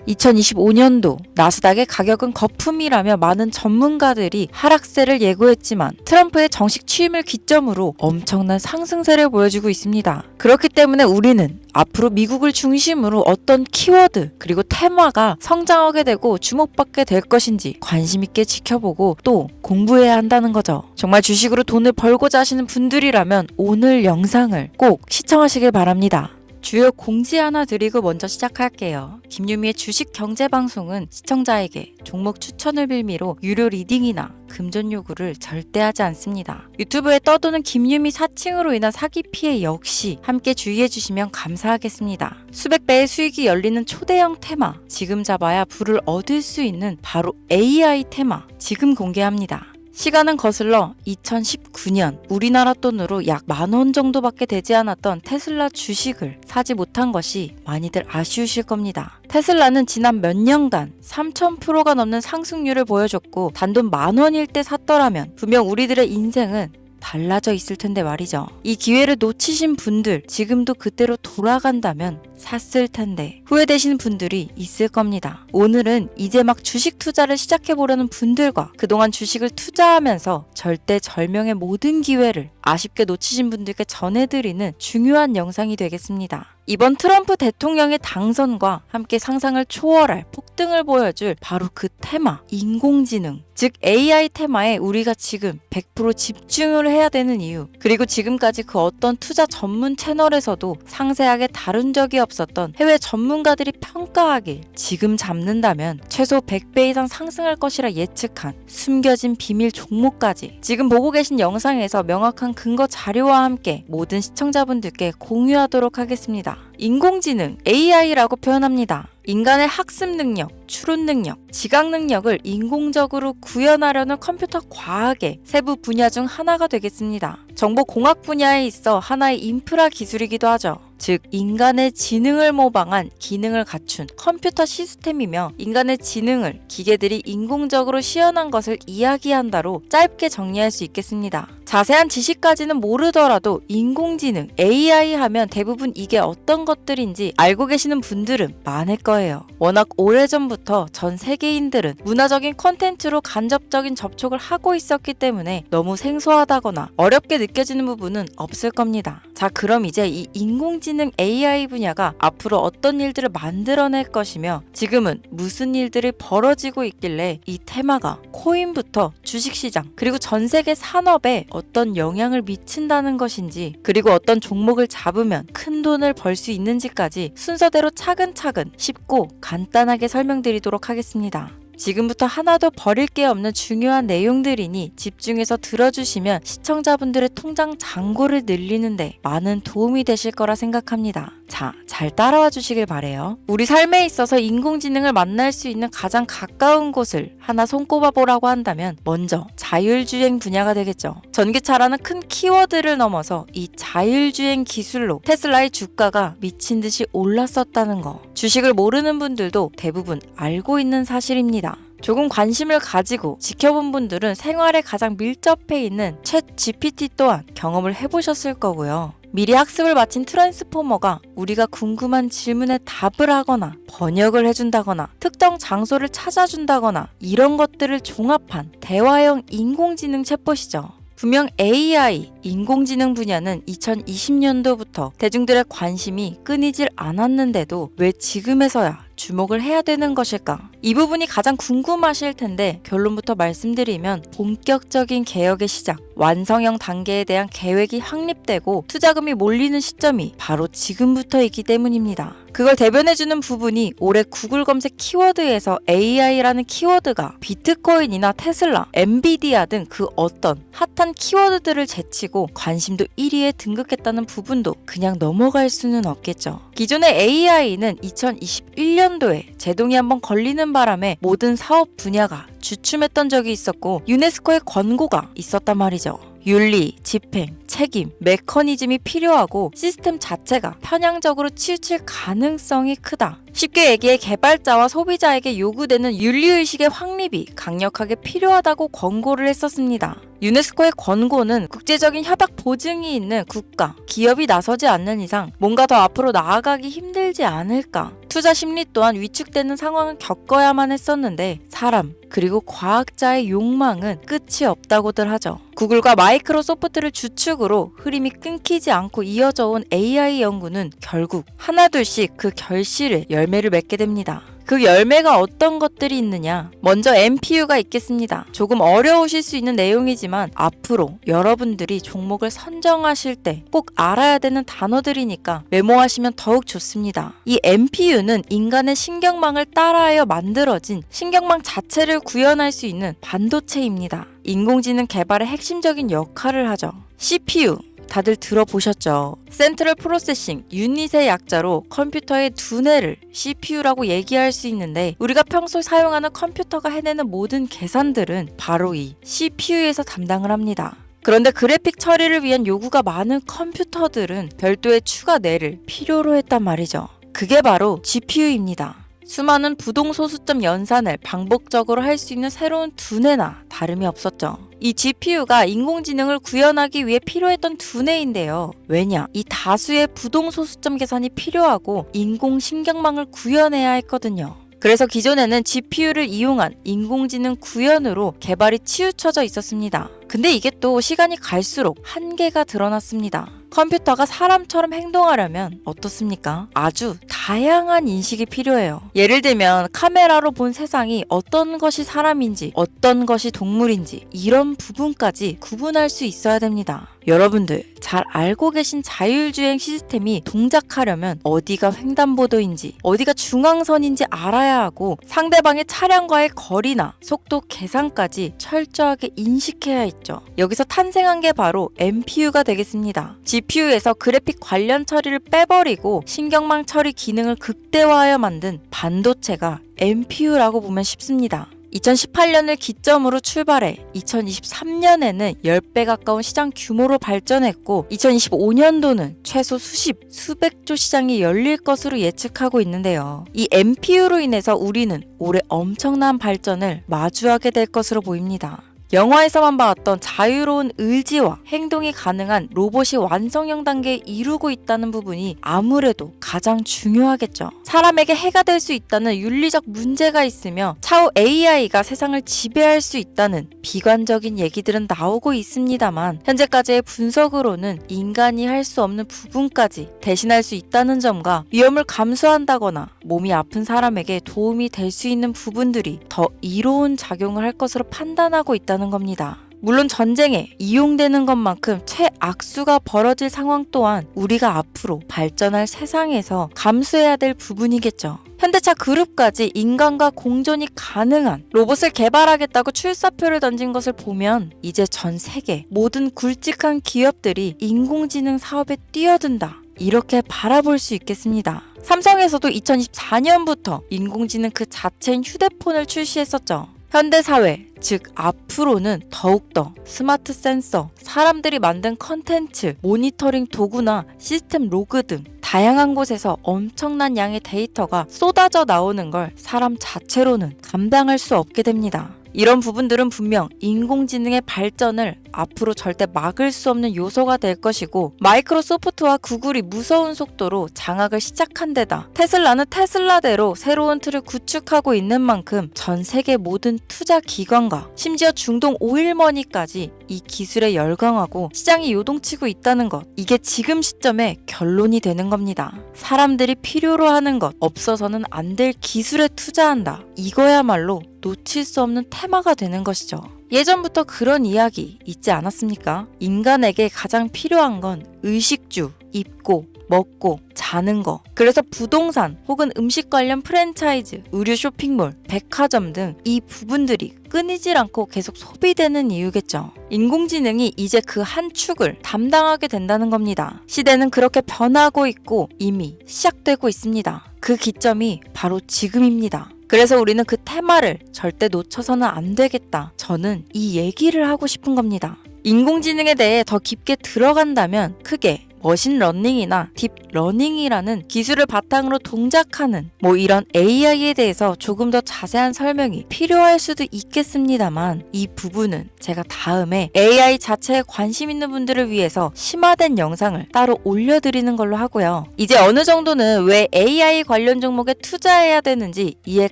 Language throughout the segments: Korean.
2025년도 나스닥의 가격은 거품이라며 많은 전문가들이 하락세를 예고했지만 트럼프의 정식 취임을 기점으로 엄청난 상승세를 보여주고 있습니다. 그렇기 때문에 우리는 앞으로 미국을 중심으로 어떤 키워드 그리고 테마가 성장하게 되고 주목받게 될 것인지 관심 있게 지켜보고 또 공부해야 한다는 거죠. 정말 주식으로 돈을 벌고자 하시는 분들이라면 오늘 영상을 꼭 시청하시길 바랍니다. 주요 공지 하나 드리고 먼저 시작할게요. 김유미의 주식 경제 방송은 시청자에게 종목 추천을 빌미로 유료 리딩이나 금전 요구를 절대 하지 않습니다. 유튜브에 떠도는 김유미 사칭으로 인한 사기 피해 역시 함께 주의해 주시면 감사하겠습니다. 수백 배의 수익이 열리는 초대형 테마, 지금 잡아야 부를 얻을 수 있는 바로 AI 테마, 지금 공개합니다. 시간은 거슬러 2019년 우리나라 돈으로 약 10,000원 정도밖에 되지 않았던 테슬라 주식을 사지 못한 것이 많이들 아쉬우실 겁니다. 테슬라는 지난 몇 년간 3000%가 넘는 상승률을 보여줬고 단돈 10,000원일 때 샀더라면 분명 우리들의 인생은 달라져 있을 텐데 말이죠. 이 기회를 놓치신 분들, 지금도 그때로 돌아간다면 샀을 텐데 후회되시는 분들이 있을 겁니다. 오늘은 이제 막 주식 투자를 시작해보려는 분들과 그동안 주식을 투자하면서 절대절명의 모든 기회를 아쉽게 놓치신 분들께 전해드리는 중요한 영상이 되겠습니다. 이번 트럼프 대통령의 당선과 함께 상상을 초월할 폭등을 보여줄 바로 그 테마, 인공지능, 즉 AI 테마에 우리가 지금 100% 집중을 해야 되는 이유, 그리고 지금까지 그 어떤 투자 전문 채널에서도 상세하게 다룬 적이 없었던 해외 전문가들이 평가하길 지금 잡는다면 최소 100배 이상 상승할 것이라 예측한 숨겨진 비밀 종목까지 지금 보고 계신 영상에서 명확한 근거 자료와 함께 모든 시청자분들께 공유하도록 하겠습니다. 인공지능, AI라고 표현합니다. 인간의 학습 능력, 추론 능력, 지각 능력을 인공적으로 구현하려는 컴퓨터 과학의 세부 분야 중 하나가 되겠습니다. 정보공학 분야에 있어 하나의 인프라 기술이기도 하죠. 즉 인간의 지능을 모방한 기능을 갖춘 컴퓨터 시스템이며 인간의 지능을 기계들이 인공적으로 시연한 것을 이야기한다로 짧게 정리할 수 있겠습니다. 자세한 지식까지는 모르더라도 인공지능, AI 하면 대부분 이게 어떤 것들인지 알고 계시는 분들은 많을 거예요. 워낙 오래전부터 전 세계인들은 문화적인 콘텐츠로 간접적인 접촉을 하고 있었기 때문에 너무 생소하다거나 어렵게 느껴지는 부분은 없을 겁니다. 자, 그럼 이제 이 인공지능 AI 분야가 앞으로 어떤 일들을 만들어낼 것이며 지금은 무슨 일들이 벌어지고 있길래 이 테마가 코인부터 주식시장 그리고 전 세계 산업에 어떤 영향을 미친다는 것인지, 그리고 어떤 종목을 잡으면 큰 돈을 벌 수 있는지까지 순서대로 차근차근 쉽고 간단하게 설명드리도록 하겠습니다. 지금부터 하나도 버릴 게 없는 중요한 내용들이니 집중해서 들어주시면 시청자분들의 통장 잔고를 늘리는데 많은 도움이 되실 거라 생각합니다. 자, 잘 따라와 주시길 바래요. 우리 삶에 있어서 인공지능을 만날 수 있는 가장 가까운 곳을 하나 손꼽아 보라고 한다면 먼저 자율주행 분야가 되겠죠. 전기차라는 큰 키워드를 넘어서 이 자율주행 기술로 테슬라의 주가가 미친 듯이 올랐었다는 거, 주식을 모르는 분들도 대부분 알고 있는 사실입니다. 조금 관심을 가지고 지켜본 분들은 생활에 가장 밀접해 있는 챗 GPT 또한 경험을 해보셨을 거고요. 미리 학습을 마친 트랜스포머가 우리가 궁금한 질문에 답을 하거나 번역을 해준다거나 특정 장소를 찾아준다거나 이런 것들을 종합한 대화형 인공지능 챗봇이죠. 분명 AI, 인공지능 분야는 2020년도부터 대중들의 관심이 끊이질 않았는데도 왜 지금에서야 주목을 해야 되는 것일까? 이 부분이 가장 궁금하실 텐데 결론부터 말씀드리면 본격적인 개혁의 시작, 완성형 단계에 대한 계획이 확립되고 투자금이 몰리는 시점이 바로 지금부터이기 때문입니다. 그걸 대변해주는 부분이 올해 구글 검색 키워드에서 AI라는 키워드가 비트코인이나 테슬라, 엔비디아 등 그 어떤 핫한 키워드들을 제치고 관심도 1위에 등극했다는 부분도 그냥 넘어갈 수는 없겠죠. 기존의 AI는 2021년도에 제동이 한번 걸리는 바람에 모든 사업 분야가 주춤했던 적이 있었고 유네스코의 권고가 있었단 말이죠. 윤리, 집행, 책임, 메커니즘이 필요하고 시스템 자체가 편향적으로 치우칠 가능성이 크다. 쉽게 얘기해 개발자와 소비자에게 요구되는 윤리의식의 확립이 강력하게 필요하다고 권고를 했었습니다. 유네스코의 권고는 국제적인 협약 보증이 있는 국가, 기업이 나서지 않는 이상 뭔가 더 앞으로 나아가기 힘들지 않을까. 투자 심리 또한 위축되는 상황을 겪어야만 했었는데 사람, 그리고 과학자의 욕망은 끝이 없다고들 하죠. 구글과 마이크로소프트를 주축으로 흐름이 끊기지 않고 이어져 온 AI 연구는 결국 하나둘씩 그 결실에 열매를 맺게 됩니다. 그 열매가 어떤 것들이 있느냐? 먼저 NPU가 있겠습니다. 조금 어려우실 수 있는 내용이지만 앞으로 여러분들이 종목을 선정하실 때 꼭 알아야 되는 단어들이니까 메모하시면 더욱 좋습니다. 이 NPU는 인간의 신경망을 따라하여 만들어진 신경망 자체를 구현할 수 있는 반도체입니다. 인공지능 개발의 핵심적인 역할을 하죠. CPU 다들 들어보셨죠? 센트럴 프로세싱 유닛의 약자로 컴퓨터의 두뇌를 CPU라고 얘기할 수 있는데 우리가 평소 사용하는 컴퓨터가 해내는 모든 계산들은 바로 이 CPU에서 담당을 합니다. 그런데 그래픽 처리를 위한 요구가 많은 컴퓨터들은 별도의 추가 뇌를 필요로 했단 말이죠. 그게 바로 GPU입니다. 수많은 부동 소수점 연산을 반복적으로 할 수 있는 새로운 두뇌나 다름이 없었죠. 이 GPU가 인공지능을 구현하기 위해 필요했던 두뇌인데요. 왜냐? 이 다수의 부동 소수점 계산이 필요하고 인공신경망을 구현해야 했거든요. 그래서 기존에는 GPU를 이용한 인공지능 구현으로 개발이 치우쳐져 있었습니다. 근데 이게 또 시간이 갈수록 한계가 드러났습니다. 컴퓨터가 사람처럼 행동하려면 어떻습니까? 아주 다양한 인식이 필요해요. 예를 들면 카메라로 본 세상이 어떤 것이 사람인지 어떤 것이 동물인지 이런 부분까지 구분할 수 있어야 됩니다. 여러분들 잘 알고 계신 자율주행 시스템이 동작하려면 어디가 횡단보도인지 어디가 중앙선인지 알아야 하고 상대방의 차량과의 거리나 속도 계산까지 철저하게 인식해야 있죠. 여기서 탄생한 게 바로 NPU가 되겠습니다. GPU에서 그래픽 관련 처리를 빼버리고 신경망 처리 기능을 극대화하여 만든 반도체가 NPU라고 보면 쉽습니다. 2018년을 기점으로 출발해 2023년에는 10배 가까운 시장 규모로 발전했고 2025년도는 최소 수백조 시장이 열릴 것으로 예측하고 있는데요. 이 NPU로 인해서 우리는 올해 엄청난 발전을 마주하게 될 것으로 보입니다. 영화에서만 봤던 자유로운 의지와 행동이 가능한 로봇이 완성형 단계에 이루고 있다는 부분이 아무래도 가장 중요하겠죠. 사람에게 해가 될 수 있다는 윤리적 문제가 있으며 차후 AI가 세상을 지배할 수 있다는 비관적인 얘기들은 나오고 있습니다만 현재까지의 분석으로는 인간이 할 수 없는 부분까지 대신할 수 있다는 점과 위험을 감수한다거나 몸이 아픈 사람에게 도움이 될 수 있는 부분들이 더 이로운 작용을 할 것으로 판단하고 있다는 겁니다. 물론 전쟁에 이용되는 것만큼 최악수가 벌어질 상황 또한 우리가 앞으로 발전할 세상에서 감수해야 될 부분이겠죠. 현대차 그룹까지 인간과 공존이 가능한 로봇을 개발하겠다고 출사표를 던진 것을 보면 이제 전 세계 모든 굵직한 기업들이 인공지능 사업에 뛰어든다. 이렇게 바라볼 수 있겠습니다. 삼성에서도 2024년부터 인공지능 그 자체인 휴대폰을 출시했었죠. 현대사회, 즉 앞으로는 더욱더 스마트 센서, 사람들이 만든 컨텐츠, 모니터링 도구나 시스템 로그 등 다양한 곳에서 엄청난 양의 데이터가 쏟아져 나오는 걸 사람 자체로는 감당할 수 없게 됩니다. 이런 부분들은 분명 인공지능의 발전을 앞으로 절대 막을 수 없는 요소가 될 것이고 마이크로소프트와 구글이 무서운 속도로 장악을 시작한 데다 테슬라는 테슬라대로 새로운 틀을 구축하고 있는 만큼 전 세계 모든 투자 기관과 심지어 중동 오일머니까지 이 기술에 열광하고 시장이 요동치고 있다는 것, 이게 지금 시점에 결론이 되는 겁니다. 사람들이 필요로 하는 것, 없어서는 안 될 기술에 투자한다. 이거야말로 놓칠 수 없는 테마가 되는 것이죠. 예전부터 그런 이야기 있지 않았습니까? 인간에게 가장 필요한 건 의식주, 입고, 먹고, 자는 거. 그래서 부동산 혹은 음식 관련 프랜차이즈, 의류 쇼핑몰, 백화점 등 이 부분들이 끊이질 않고 계속 소비되는 이유겠죠. 인공지능이 이제 그 한 축을 담당하게 된다는 겁니다. 시대는 그렇게 변하고 있고 이미 시작되고 있습니다. 그 기점이 바로 지금입니다. 그래서 우리는 그 테마를 절대 놓쳐서는 안 되겠다. 저는 이 얘기를 하고 싶은 겁니다. 인공지능에 대해 더 깊게 들어간다면 크게 머신러닝이나 딥러닝이라는 기술을 바탕으로 동작하는 이런 AI에 대해서 조금 더 자세한 설명이 필요할 수도 있겠습니다만 이 부분은 제가 다음에 AI 자체에 관심 있는 분들을 위해서 심화된 영상을 따로 올려드리는 걸로 하고요. 이제 어느 정도는 왜 AI 관련 종목에 투자해야 되는지 이해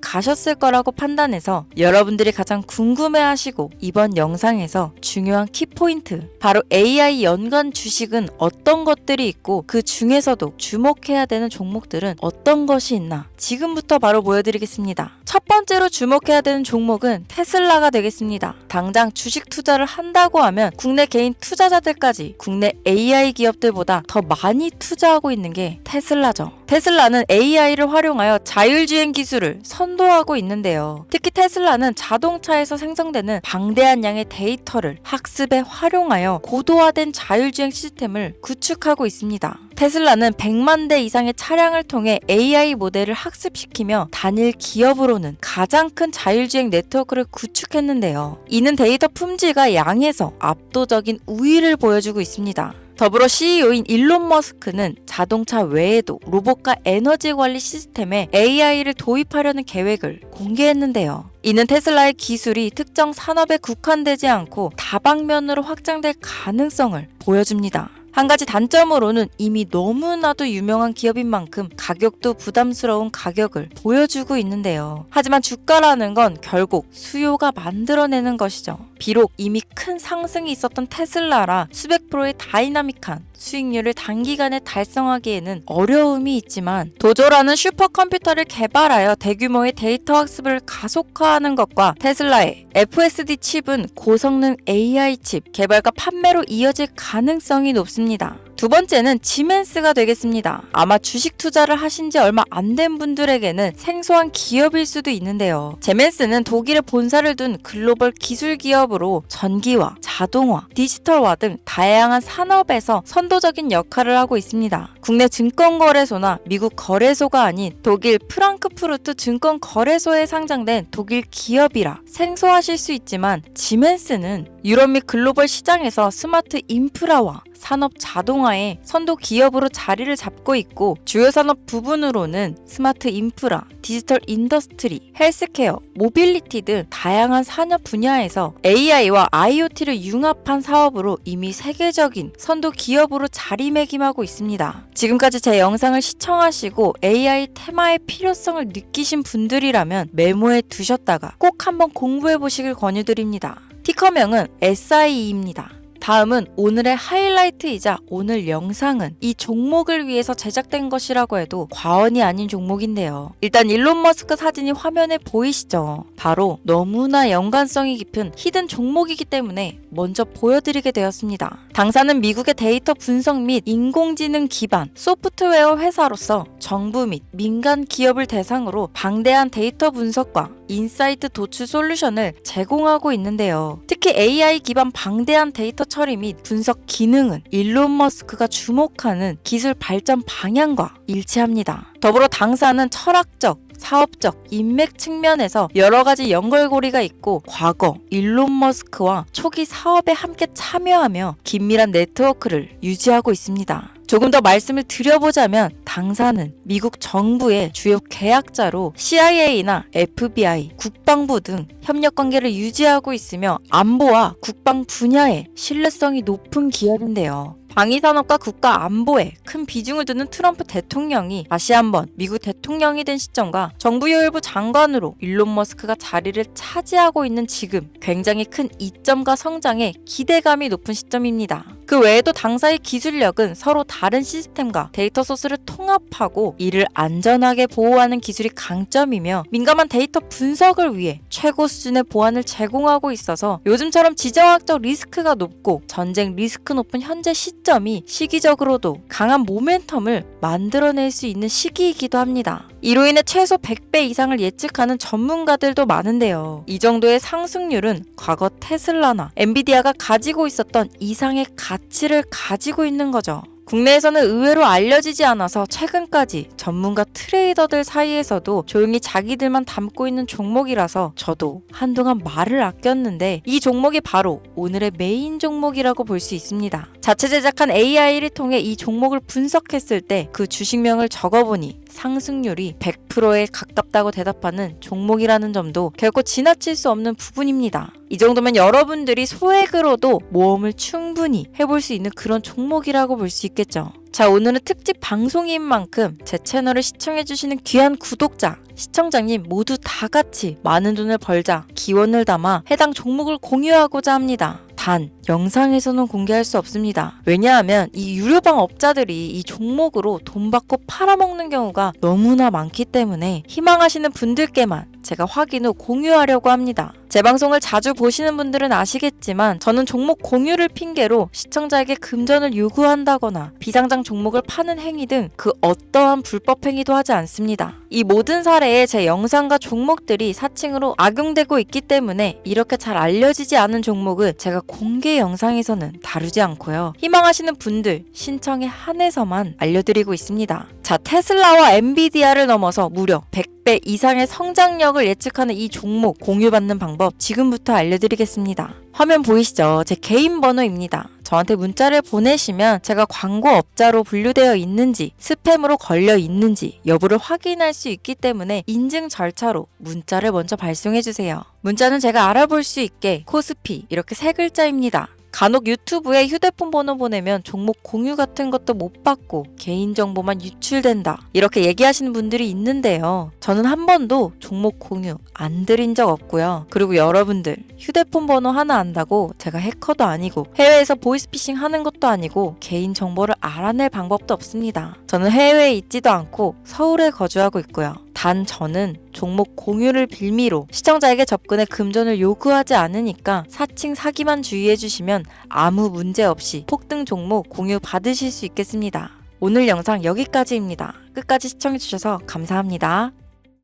가셨을 거라고 판단해서 여러분들이 가장 궁금해하시고 이번 영상에서 중요한 키포인트, 바로 AI 연관 주식은 어떤 것들이 있고 그 중에서도 주목해야 되는 종목들은 어떤 것이 있나 지금부터 바로 보여드리겠습니다. 첫 번째로 주목해야 되는 종목은 테슬라가 되겠습니다. 당장 주식 투자를 한다고 하면 국내 개인 투자자들까지 국내 AI 기업들보다 더 많이 투자하고 있는 게 테슬라죠. 테슬라는 AI를 활용하여 자율주행 기술을 선도하고 있는데요. 특히 테슬라는 자동차에서 생성되는 방대한 양의 데이터를 학습에 활용하여 고도화된 자율주행 시스템을 구축하고 있습니다. 테슬라는 100만 대 이상의 차량을 통해 AI 모델을 학습시키며 단일 기업으로는 가장 큰 자율주행 네트워크를 구축했는데요. 이는 데이터 품질과 양에서 압도적인 우위를 보여주고 있습니다. 더불어 CEO인 일론 머스크는 자동차 외에도 로봇과 에너지 관리 시스템에 AI를 도입하려는 계획을 공개했는데요. 이는 테슬라의 기술이 특정 산업에 국한되지 않고 다방면으로 확장될 가능성을 보여줍니다. 한 가지 단점으로는 이미 너무나도 유명한 기업인 만큼 가격도 부담스러운 가격을 보여주고 있는데요. 하지만 주가라는 건 결국 수요가 만들어내는 것이죠. 비록 이미 큰 상승이 있었던 테슬라라 수백 프로의 다이나믹한 수익률을 단기간에 달성하기에는 어려움이 있지만 도조라는 슈퍼컴퓨터를 개발하여 대규모의 데이터 학습을 가속화하는 것과 테슬라의 FSD 칩은 고성능 AI 칩 개발과 판매로 이어질 가능성이 높습니다. 두 번째는 지멘스가 되겠습니다. 아마 주식 투자를 하신 지 얼마 안 된 분들에게는 생소한 기업일 수도 있는데요. 지멘스는 독일에 본사를 둔 글로벌 기술 기업으로 전기화, 자동화, 디지털화 등 다양한 산업에서 선도적인 역할을 하고 있습니다. 국내 증권거래소나 미국 거래소가 아닌 독일 프랑크푸르트 증권거래소에 상장된 독일 기업이라 생소하실 수 있지만 지멘스는 유럽 및 글로벌 시장에서 스마트 인프라와 산업 자동화의 선도 기업으로 자리를 잡고 있고 주요 산업 부분으로는 스마트 인프라, 디지털 인더스트리, 헬스케어, 모빌리티 등 다양한 산업 분야에서 AI와 IoT를 융합한 사업으로 이미 세계적인 선도 기업으로 자리매김하고 있습니다. 지금까지 제 영상을 시청하시고 AI 테마의 필요성을 느끼신 분들이라면 메모해 두셨다가 꼭 한번 공부해 보시길 권유드립니다. 티커명은 SIE입니다. 다음은 오늘의 하이라이트이자 오늘 영상은 이 종목을 위해서 제작된 것이라고 해도 과언이 아닌 종목인데요. 일단 일론 머스크 사진이 화면에 보이시죠? 바로 너무나 연관성이 깊은 히든 종목이기 때문에 먼저 보여드리게 되었습니다. 당사는 미국의 데이터 분석 및 인공지능 기반 소프트웨어 회사로서 정부 및 민간 기업을 대상으로 방대한 데이터 분석과 인사이트 도출 솔루션을 제공하고 있는데요. 특히 AI 기반 방대한 데이터 처리 및 분석 기능은 일론 머스크가 주목하는 기술 발전 방향과 일치합니다. 더불어 당사는 철학적, 사업적, 인맥 측면에서 여러 가지 연결고리가 있고 과거 일론 머스크와 초기 사업에 함께 참여하며 긴밀한 네트워크를 유지하고 있습니다. 조금 더 말씀을 드려보자면 당사는 미국 정부의 주요 계약자로 CIA나 FBI, 국방부 등 협력 관계를 유지하고 있으며 안보와 국방 분야에 신뢰성이 높은 기업인데요. 방위산업과 국가 안보에 큰 비중을 두는 트럼프 대통령이 다시 한번 미국 대통령이 된 시점과 정부요일부 장관으로 일론 머스크가 자리를 차지하고 있는 지금 굉장히 큰 이점과 성장에 기대감이 높은 시점입니다. 그 외에도 당사의 기술력은 서로 다른 시스템과 데이터 소스를 통합하고 이를 안전하게 보호하는 기술이 강점이며 민감한 데이터 분석을 위해 최고 수준의 보안을 제공하고 있어서 요즘처럼 지정학적 리스크가 높고 전쟁 리스크 높은 현재 시점이 시기적으로도 강한 모멘텀을 만들어낼 수 있는 시기이기도 합니다. 이로 인해 최소 100배 이상을 예측하는 전문가들도 많은데요. 이 정도의 상승률은 과거 테슬라나 엔비디아가 가지고 있었던 이상의 가치를 가지고 있는 거죠. 국내에서는 의외로 알려지지 않아서 최근까지 전문가 트레이더들 사이에서도 조용히 자기들만 담고 있는 종목이라서 저도 한동안 말을 아꼈는데 이 종목이 바로 오늘의 메인 종목이라고 볼 수 있습니다. 자체 제작한 AI를 통해 이 종목을 분석했을 때 그 주식명을 적어보니 상승률이 100%에 가깝다고 대답하는 종목이라는 점도 결코 지나칠 수 없는 부분입니다. 이 정도면 여러분들이 소액으로도 모험을 충분히 해볼 수 있는 그런 종목이라고 볼 수 있겠죠. 자, 오늘은 특집 방송인 만큼 제 채널을 시청해주시는 귀한 구독자, 시청자님 모두 다 같이 많은 돈을 벌자 기원을 담아 해당 종목을 공유하고자 합니다. 단, 영상에서는 공개할 수 없습니다. 왜냐하면 이 유료방 업자들이 이 종목으로 돈 받고 팔아먹는 경우가 너무나 많기 때문에 희망하시는 분들께만 제가 확인 후 공유하려고 합니다. 제 방송을 자주 보시는 분들은 아시겠지만 저는 종목 공유를 핑계로 시청자에게 금전을 요구한다거나 비상장 종목을 파는 행위 등 그 어떠한 불법 행위도 하지 않습니다. 이 모든 사례에 제 영상과 종목들이 사칭으로 악용되고 있기 때문에 이렇게 잘 알려지지 않은 종목은 제가 공개 영상에서는 다루지 않고요. 희망하시는 분들 신청에 한해서만 알려드리고 있습니다. 자, 테슬라와 엔비디아를 넘어서 무려 100배 이상의 성장력을 예측하는 이 종목 공유받는 방법 지금부터 알려드리겠습니다. 화면 보이시죠? 제 개인 번호입니다. 저한테 문자를 보내시면 제가 광고업자로 분류되어 있는지 스팸으로 걸려 있는지 여부를 확인할 수 있기 때문에 인증 절차로 문자를 먼저 발송해주세요. 문자는 제가 알아볼 수 있게 코스피 이렇게 3글자입니다. 간혹 유튜브에 휴대폰 번호 보내면 종목 공유 같은 것도 못 받고 개인정보만 유출된다 이렇게 얘기하시는 분들이 있는데요. 저는 한 번도 종목 공유 안 드린 적 없고요. 그리고 여러분들 휴대폰 번호 하나 안다고 제가 해커도 아니고 해외에서 보이스피싱 하는 것도 아니고 개인정보를 알아낼 방법도 없습니다. 저는 해외에 있지도 않고 서울에 거주하고 있고요. 단 저는 종목 공유를 빌미로 시청자에게 접근해 금전을 요구하지 않으니까 사칭 사기만 주의해주시면 아무 문제 없이 폭등 종목 공유 받으실 수 있겠습니다. 오늘 영상 여기까지입니다. 끝까지 시청해주셔서 감사합니다.